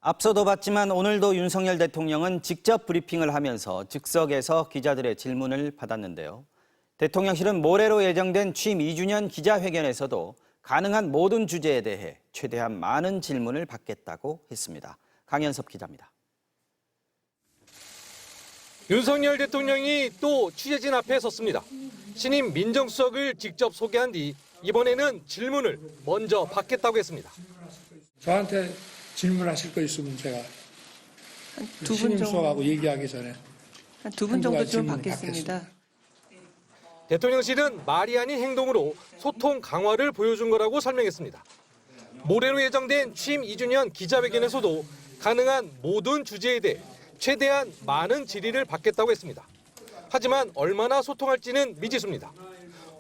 앞서도 봤지만 오늘도 윤석열 대통령은 직접 브리핑을 하면서 즉석에서 기자들의 질문을 받았는데요. 대통령실은 모레로 예정된 취임 2주년 기자회견에서도 가능한 모든 주제에 대해 최대한 많은 질문을 받겠다고 했습니다. 강현섭 기자입니다. 윤석열 대통령이 또 취재진 앞에 섰습니다. 신임 민정수석을 직접 소개한 뒤 이번에는 질문을 먼저 받겠다고 했습니다. 저한테 질문하실 거 있으면 제가 두 분 신임 정도, 수석하고 얘기하기 전에 한 두 분 정도 좀 질문을 받겠습니다. 대통령실은 말이 아닌 행동으로 소통 강화를 보여준 거라고 설명했습니다. 모레로 예정된 취임 2주년 기자회견에서도 가능한 모든 주제에 대해 최대한 많은 질의를 받겠다고 했습니다. 하지만 얼마나 소통할지는 미지수입니다.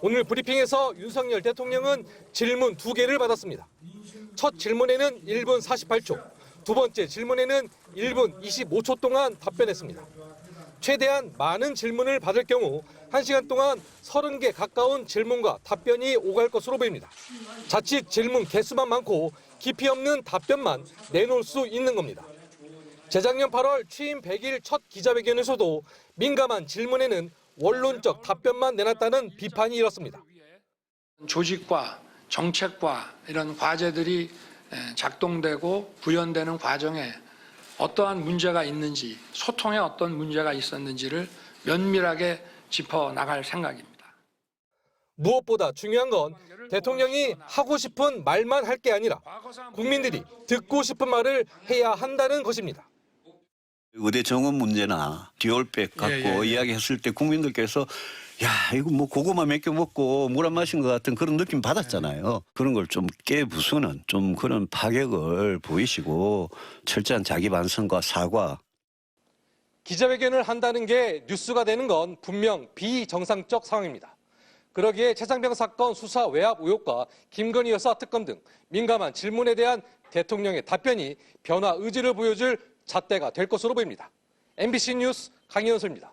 오늘 브리핑에서 윤석열 대통령은 질문 2개를 받았습니다. 첫 질문에는 1분 48초, 두 번째 질문에는 1분 25초 동안 답변했습니다. 최대한 많은 질문을 받을 경우 1시간 동안 30개 가까운 질문과 답변이 오갈 것으로 보입니다. 자칫 질문 개수만 많고 깊이 없는 답변만 내놓을 수 있는 겁니다. 재작년 8월 취임 100일 첫 기자회견에서도 민감한 질문에는 원론적 답변만 내놨다는 비판이 일었습니다. 조직과 정책과 이런 과제들이 작동되고 구현되는 과정에 어떠한 문제가 있는지, 소통에 어떤 문제가 있었는지를 면밀하게 짚어나갈 생각입니다. 무엇보다 중요한 건 대통령이 하고 싶은 말만 할 게 아니라 국민들이 듣고 싶은 말을 해야 한다는 것입니다. 의대 정원 문제나 디올백 갖고 이야기했을 때 국민들께서 야 이거 뭐 고구마 몇 개 먹고 물 안 마신 것 같은 그런 느낌 받았잖아요. 그런 걸 좀 깨부수는 좀 그런 파격을 보이시고 철저한 자기 반성과 사과. 기자회견을 한다는 게 뉴스가 되는 건 분명 비정상적 상황입니다. 그러기에 최상병 사건 수사 외압 의혹과 김건희 여사 특검 등 민감한 질문에 대한 대통령의 답변이 변화 의지를 보여줄 잣대가 될 것으로 보입니다. MBC 뉴스 강현수입니다.